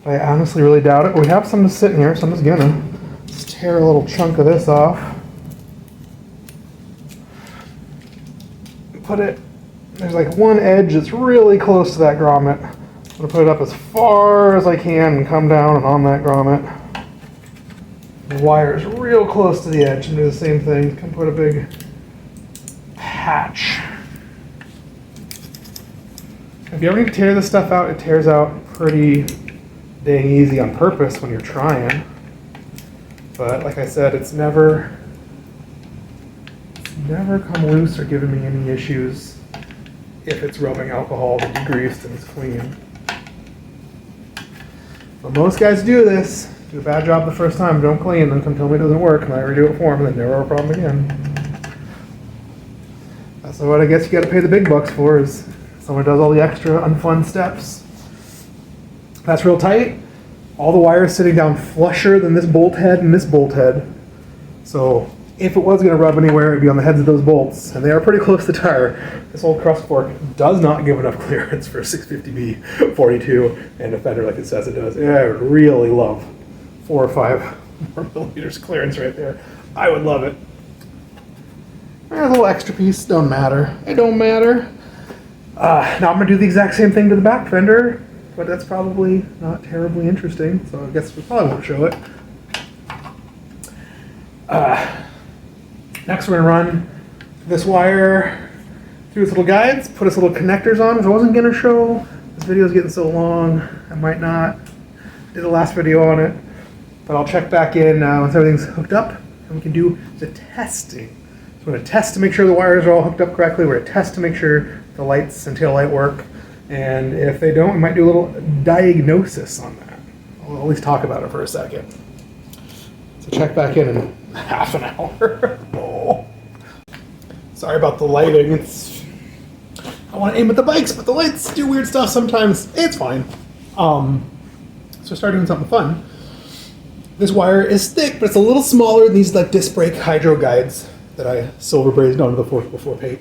I honestly really doubt it. We have some just sitting here, so I'm just gonna just tear a little chunk of this off. Put it, there's like one edge that's really close to that grommet. I'm gonna put it up as far as I can and come down and on that grommet. The wire is real close to the edge and do the same thing. Come put a big patch. If you ever need to tear this stuff out, it tears out pretty dang easy on purpose when you're trying. But like I said, it's never come loose or given me any issues if it's rubbing alcohol to degreased and it's clean. But most guys do this, do a bad job the first time, don't clean, then come tell me it doesn't work, and I redo it for them, and then never have a problem again. That's what I guess you gotta pay the big bucks for, is someone does all the extra unfun steps. That's real tight. All the wires sitting down flusher than this bolt head and this bolt head. So if it was going to rub anywhere, it'd be on the heads of those bolts, and they are pretty close to the tire. This old crust fork does not give enough clearance for a 650B 42 and a fender like it says it does. Yeah, I would really love 4 or 5 more millimeters clearance right there. I would love it. A little extra piece, don't matter. It don't matter. Now I'm going to do the exact same thing to the back fender, but that's probably not terribly interesting, so I guess we probably won't show it. Next we're going to run this wire through its little guides, put its little connectors on, which I wasn't going to show. This video is getting so long, I might not. Did the last video on it, but I'll check back in once everything's hooked up, and we can do the testing. So we're going to test to make sure the wires are all hooked up correctly. We're going to test to make sure the lights and tail light work. And if they don't, we might do a little diagnosis on that. I'll at least talk about it for a second. So check back in half an hour. Oh. Sorry about the lighting. I want to aim at the bikes, but the lights do weird stuff sometimes. It's fine. So start doing something fun. This wire is thick, but it's a little smaller than these like disc brake hydro guides that I silver brazed onto the fork before paint.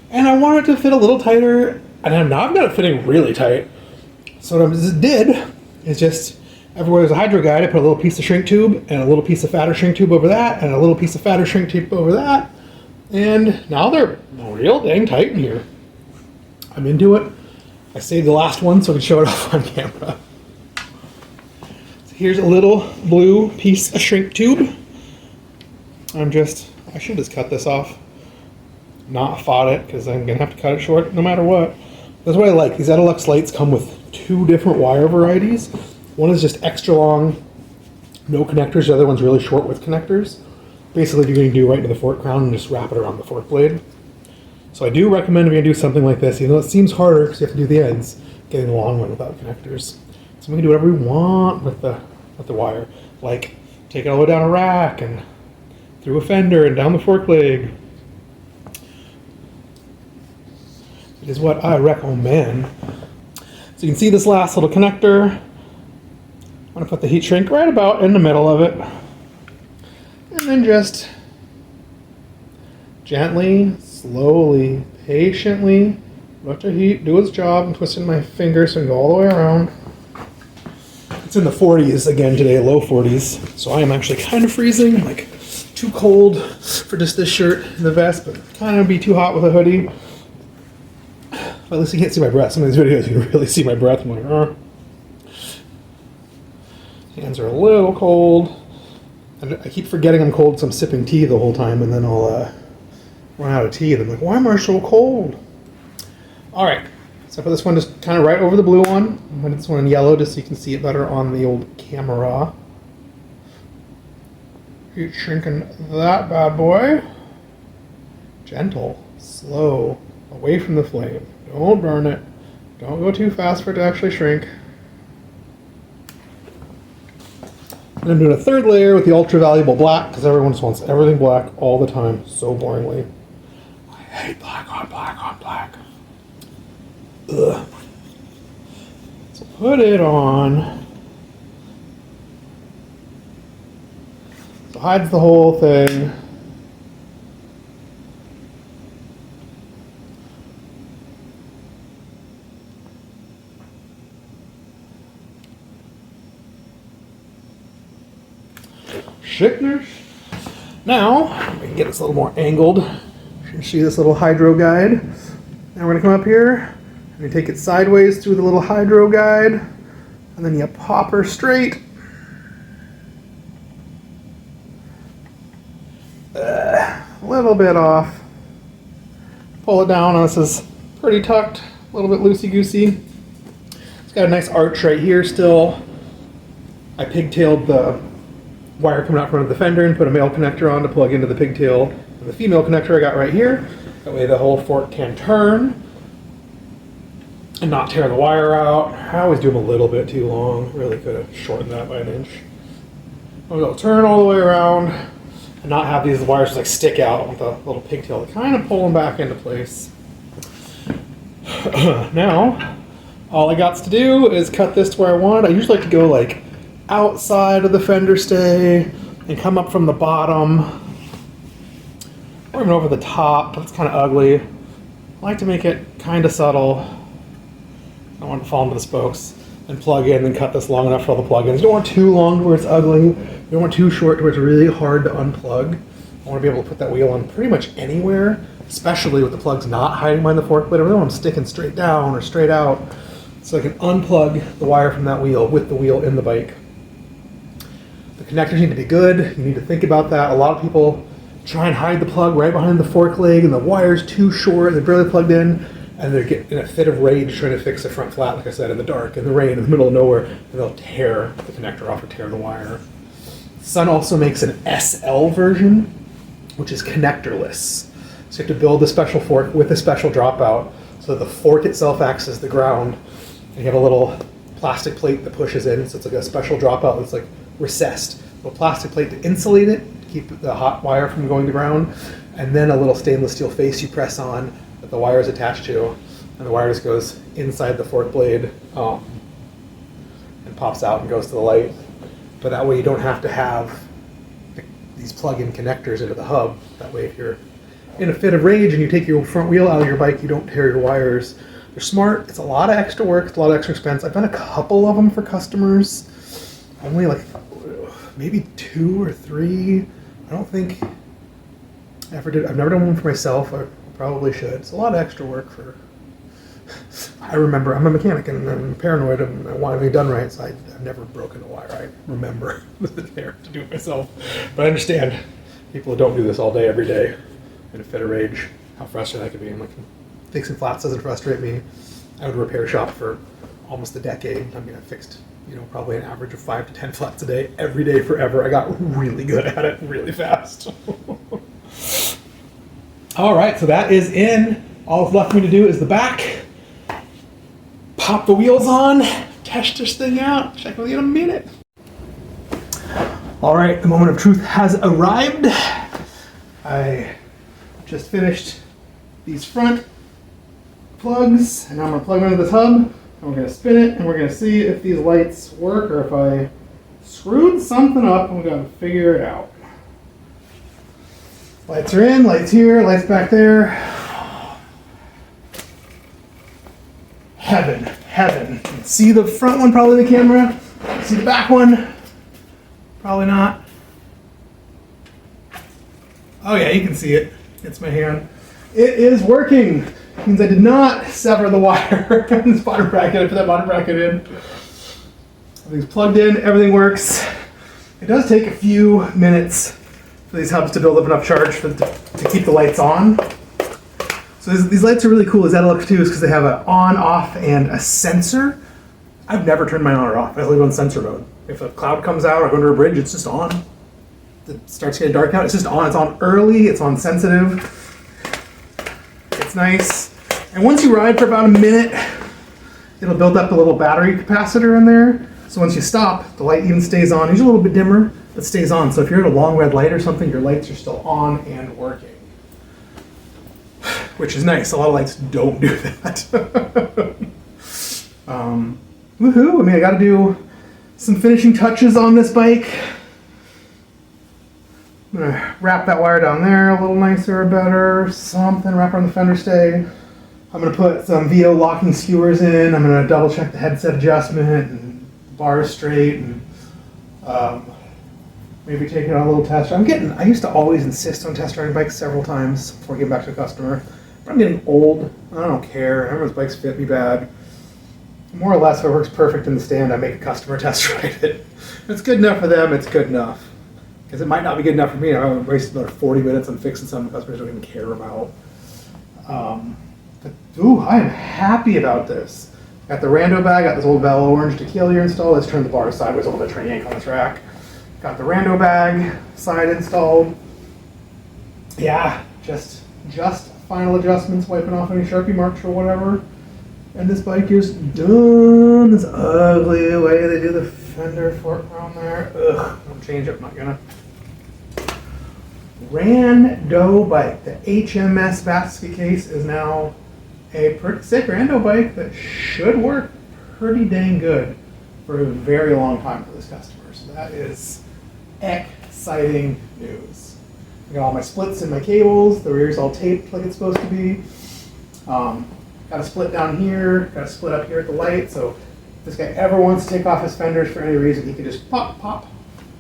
And I wanted it to fit a little tighter, and now I've got it fitting really tight. So what I just did is just, everywhere there's a hydro guide, I put a little piece of shrink tube, and a little piece of fatter shrink tube over that, and a little piece of fatter shrink tube over that. And now they're real dang tight in here. I'm into it. I saved the last one so I can show it off on camera. So here's a little blue piece of shrink tube. I should just cut this off. Not fought it, because I'm going to have to cut it short no matter what. That's what I like. These Edelux lights come with 2 different wire varieties. One is just extra long, no connectors. The other one's really short with connectors. Basically, you're going to do right into the fork crown and just wrap it around the fork blade. So I do recommend if you're going to do something like this, even though it seems harder because you have to do the ends, getting the long one without connectors. So we can do whatever we want with the wire. Like, take it all the way down a rack and through a fender and down the fork leg. It is what I recommend. So you can see this last little connector. I'm going to put the heat shrink right about in the middle of it. And then just gently, slowly, patiently let the heat do its job. I'm twisting my finger so I can go all the way around. It's in the 40s again today, low 40s. So I am actually kind of freezing. I'm like too cold for just this shirt and the vest, but kind of be too hot with a hoodie. At least you can't see my breath. Some of these videos you can really see my breath. I'm like, Hands are a little cold. And I keep forgetting I'm cold because I'm sipping tea the whole time, and then I'll run out of tea. And I'm like, why am I so cold? All right, so I put this one just kind of right over the blue one. I'm put this one in yellow just so you can see it better on the old camera. Heat shrinking that bad boy. Gentle, slow, away from the flame. Don't burn it. Don't go too fast for it to actually shrink. And I'm doing a third layer with the ultra valuable black because everyone just wants everything black all the time, so boringly. I hate black on black on black. Ugh. So put it on. So hides the whole thing. Schickners. Now, we can get this a little more angled. You can see this little hydro guide. Now we're going to come up here and you take it sideways through the little hydro guide, and then you pop her straight. A little bit off. Pull it down. This is pretty tucked, a little bit loosey-goosey. It's got a nice arch right here still. I pigtailed the wire coming out front of the fender and put a male connector on to plug into the pigtail. And the female connector I got right here. That way the whole fork can turn and not tear the wire out. I always do them a little bit too long. Really could have shortened that by an inch. It'll turn all the way around and not have these wires just like stick out with a little pigtail to kind of pull them back into place. Now, all I got to do is cut this to where I want. I usually like to go like outside of the fender stay and come up from the bottom or even over the top. That's kind of ugly. I like to make it kind of subtle. I don't want to fall into the spokes. And plug in and cut this long enough for all the plug-ins. You don't want too long to where it's ugly. You don't want too short to where it's really hard to unplug. I want to be able to put that wheel on pretty much anywhere, especially with the plugs not hiding behind the fork blade. I really want them sticking straight down or straight out so I can unplug the wire from that wheel with the wheel in the bike. The connectors need to be good. You need to think about that. A lot of people try and hide the plug right behind the fork leg and the wire's too short, they're barely plugged in, and they're getting in a fit of rage trying to fix the front flat, like I said, in the dark, in the rain, in the middle of nowhere, and they'll tear the connector off or tear the wire. Sun also makes an SL version, which is connectorless. So you have to build a special fork with a special dropout so that the fork itself acts as the ground, and you have a little plastic plate that pushes in, so it's like a special dropout that's like recessed. A little plastic plate to insulate it, to keep the hot wire from going to ground, and then a little stainless steel face you press on that the wire is attached to, and the wire just goes inside the fork blade and pops out and goes to the light. But that way you don't have to have these plug-in connectors into the hub. That way if you're in a fit of rage and you take your front wheel out of your bike, you don't tear your wires. They're smart. It's a lot of extra work. It's a lot of extra expense. I've done a couple of them for customers. Only like maybe 2 or 3. I don't think I ever did. I've never done one for myself. I probably should. It's a lot of extra work for. I remember I'm a mechanic and I'm paranoid and I want everything done right, so I've never broken a wire. I remember there to do it myself. But I understand people who don't do this all day, every day, in a fit of rage, how frustrating that could be. And like, fixing flats doesn't frustrate me. I would repair shop for almost a decade. I mean, I fixed, probably an average of 5 to 10 flats a day, every day forever. I got really good at it, really fast. All right, so that is in. All that's left for me to do is the back. Pop the wheels on, test this thing out, check with you in a minute. All right, the moment of truth has arrived. I just finished these front plugs, and now I'm gonna plug them into this hub, and we're gonna spin it, and we're gonna see if these lights work or if I screwed something up, and we gotta figure it out. Lights are in, lights here, lights back there. Heaven, heaven. You can see the front one probably in the camera. See the back one? Probably not. Oh yeah, you can see it. It's my hand. It is working. It means I did not sever the wire in this bottom bracket. I put that bottom bracket in. Everything's plugged in, everything works. It does take a few minutes for these hubs to build up enough charge to keep the lights on. So these lights are really cool. These LX2s because they have an on, off, and a sensor. I've never turned mine on or off. I leave it on sensor mode. If a cloud comes out or I go under a bridge, it's just on. It starts getting dark out, it's just on. It's on early, it's on sensitive. It's nice. And once you ride for about a minute, it'll build up a little battery capacitor in there. So once you stop, the light even stays on. Usually a little bit dimmer, but stays on. So if you're at a long red light or something, your lights are still on and working. Which is nice. A lot of lights don't do that. Woohoo! I mean, I got to do some finishing touches on this bike. I'm gonna wrap that wire down there a little nicer or better. Something, wrap around the fender stay. I'm gonna put some VO locking skewers in. I'm gonna double check the headset adjustment and bars straight, and maybe take it on a little test. I used to always insist on test riding bikes several times before getting back to a customer. But I'm getting old. I don't care. Everyone's bikes fit me bad. More or less, if it works perfect in the stand, I make a customer test ride it. If it's good enough for them, it's good enough. Because it might not be good enough for me. I wasted another 40 minutes on fixing something customers don't even care about. I am happy about this. Got the rando bag, got this old Bella Orange tequila here installed. Let's turn the bar sideways a little bit, try to yank on this rack. Got the rando bag side installed. Yeah, just final adjustments, wiping off any Sharpie marks or whatever. And this bike is done. This ugly way they do the fender fork around there. Ugh, I'll change it, I'm not gonna. Rando bike. The H.M.S. basket case is now a pretty sick rando bike that should work pretty dang good for a very long time for this customer. So that is exciting news. I got all my splits and my cables. The rear's all taped like it's supposed to be. Got a split down here, got a split up here at the light, so if this guy ever wants to take off his fenders for any reason, he can just pop,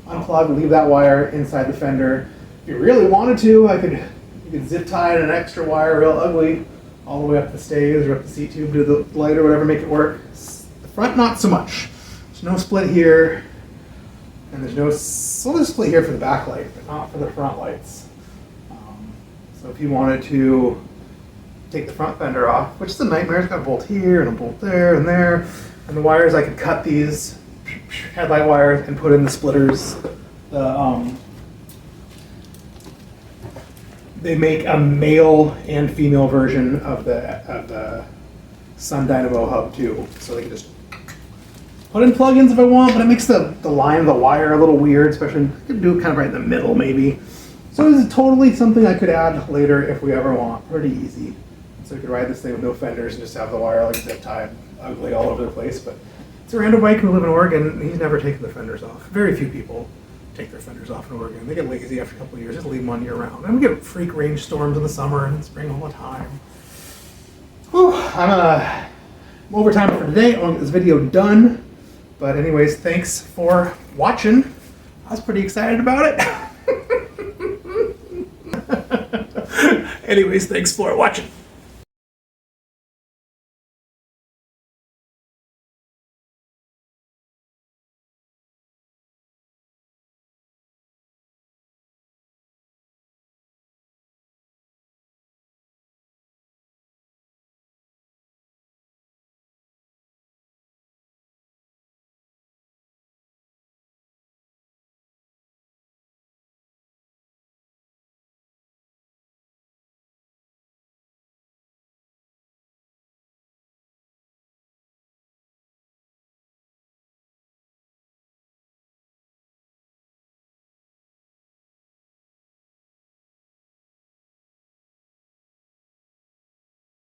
unplug, leave that wire inside the fender. If you really wanted to, you could zip tie an extra wire real ugly all the way up the stays or up the seat tube to the light or whatever, make it work. The front, not so much. There's no split here, and there's a split here for the back light, but not for the front lights. So if you wanted to take the front fender off, which is a nightmare. It's got a bolt here and a bolt there and there. And the wires, I could cut these headlight wires and put in the splitters. They make a male and female version of the Sun Dynamo hub too. So they can just put in plugins if I want, but it makes the line of the wire a little weird, especially I could do it kind of right in the middle maybe. So this is totally something I could add later if we ever want. Pretty easy. So you could ride this thing with no fenders and just have the wire like zip tied ugly all over the place. But it's a rando bike. We live in Oregon, and he's never taken the fenders off. Very few people take their fenders off in Oregon. They get lazy after a couple of years. Just leave them on year round. And we get freak range storms in the summer and spring all the time. Whew, I'm over time for today. I want to get this video done. But anyways, thanks for watching. I was pretty excited about it. Anyways, thanks for watching.